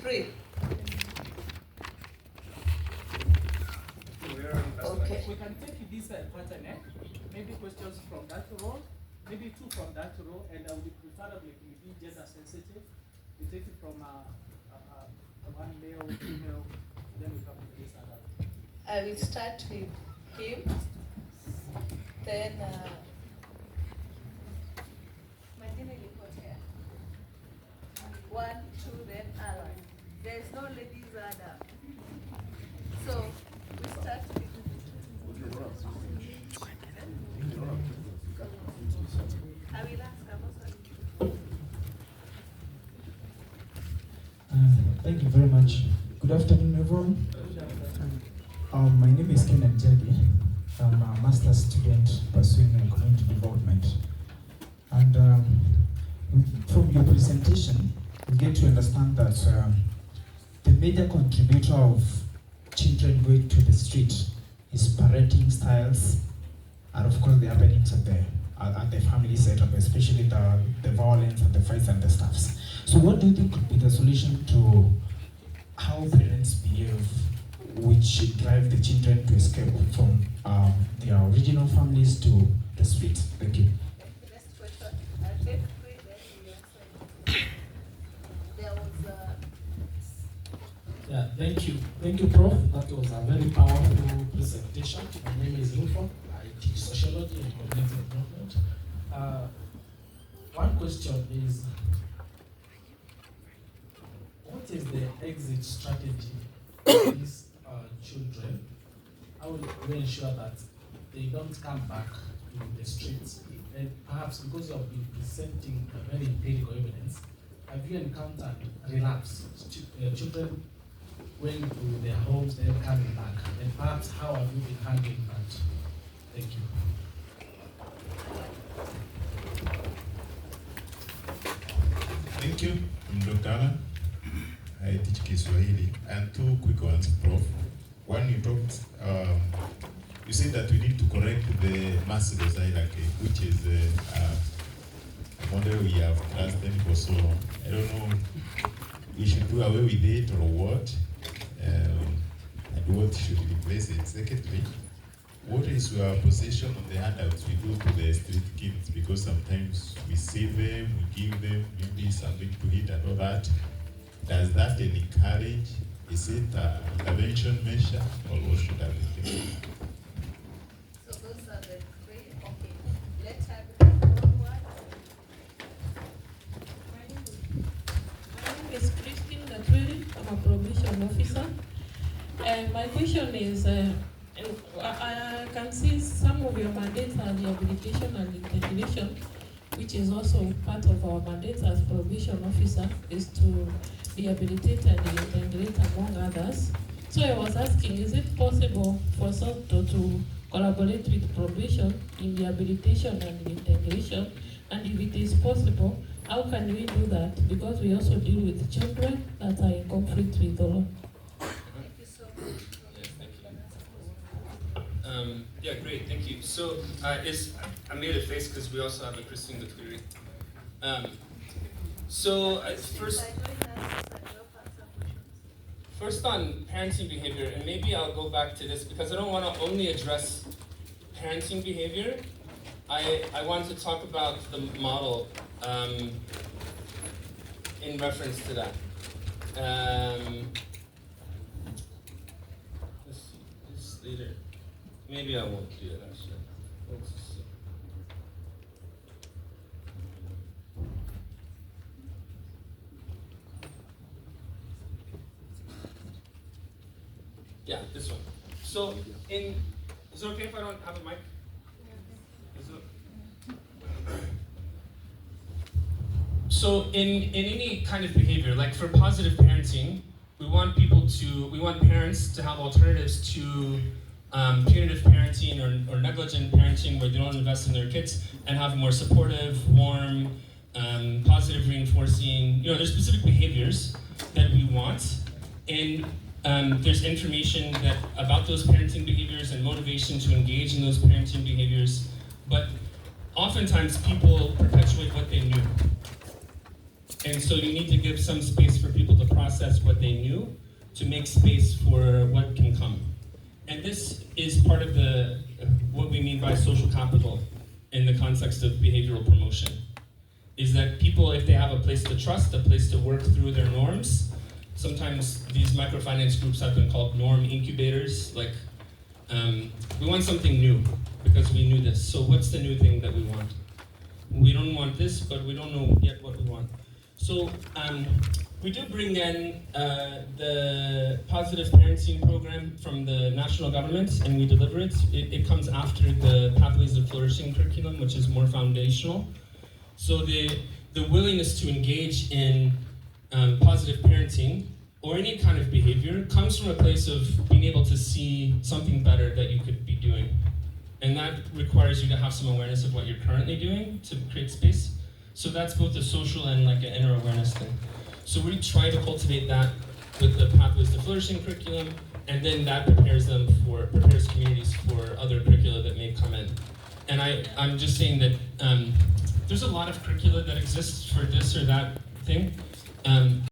free. Okay. We can take this pattern, maybe questions from that row, maybe two from that row, and I would preferably be gender sensitive. We take it from one male, female, then we come to this other. I will start with him, then one, two, then Alan. There is no ladies ladder. So we start with I will ask Thank you very much. Good afternoon, everyone. My name is Ken Njagi. I'm a master's student pursuing community development. And from your presentation, we get to understand that the major contributor of children going to the street is parenting styles, and of course the happenings at the family setup, especially the violence and the fights and the stuffs. So what do you think could be the solution to how parents behave, which drive the children to escape from their original families to the streets? Thank you. Yeah, thank you. Thank you, Prof. That was a very powerful presentation. My name is Rufo. I teach sociology and community development. One question is, what is the exit strategy for these children? How will we ensure that they don't come back to the streets? And perhaps because you have been presenting a very empirical evidence, have you encountered relapse? Children going to their homes, then coming back, and perhaps how have you been handling that? Thank you. Thank you. I'm Dr. Alan. I teach Kiswahili. And two quick ones, Prof. One, you talked, you said that we need to correct the Mercedes hierarchy, which is a model we have trusted for so long. I don't know, we should do away with it or what? And what should replace it? Secondly, what is your position on the handouts we do to the street kids? Because sometimes we see them, we give them maybe something to eat and all that. Does that encourage? Is it an intervention measure, or what should I be doing? So those are the three. Okay, let's have one. My name is Christine Gatwiri. I'm a probation officer. And my question is, I can see some of your mandates are rehabilitation and integration, which is also part of our mandates as probation officer, is to rehabilitate and integrate among others. So I was asking, is it possible for SOTO to collaborate with probation in rehabilitation and integration? And if it is possible, how can we do that? Because we also deal with children that are in conflict with the law. Yeah, great, thank you. So, I made a face because we also have a Christine Gatwiri. First on parenting behavior, and maybe I'll go back to this because I don't want to only address parenting behavior. I want to talk about the model in reference to that. Let's see, this later. Maybe I won't do it actually. Let's see. Yeah, this one. So is it okay if I don't have a mic? Is it? So in any kind of behavior, like for positive parenting, we want parents to have alternatives to punitive parenting or negligent parenting where they don't invest in their kids and have more supportive, warm, positive reinforcing, there's specific behaviors that we want. And there's information about those parenting behaviors and motivation to engage in those parenting behaviors. But oftentimes people perpetuate what they knew. And so you need to give some space for people to process what they to make space for what can come. And this is part of what we mean by social capital in the context of behavioral promotion, is that people, if they have a place to trust, a place to work through their norms, sometimes these microfinance groups have been called norm incubators, like we want something new because we knew this. So what's the new thing that we want? We don't want this, but we don't know yet what we want. So we do bring in the positive parenting program from the national government, and we deliver it. It comes after the Pathways of Flourishing curriculum, which is more foundational. So the willingness to engage in positive parenting or any kind of behavior comes from a place of being able to see something better that you could be doing. And that requires you to have some awareness of what you're currently doing to create space. So that's both a social and like an inner awareness thing. So we try to cultivate that with the Pathways to Flourishing curriculum, and then that prepares communities for other curricula that may come in. And I'm just saying that there's a lot of curricula that exists for this or that thing.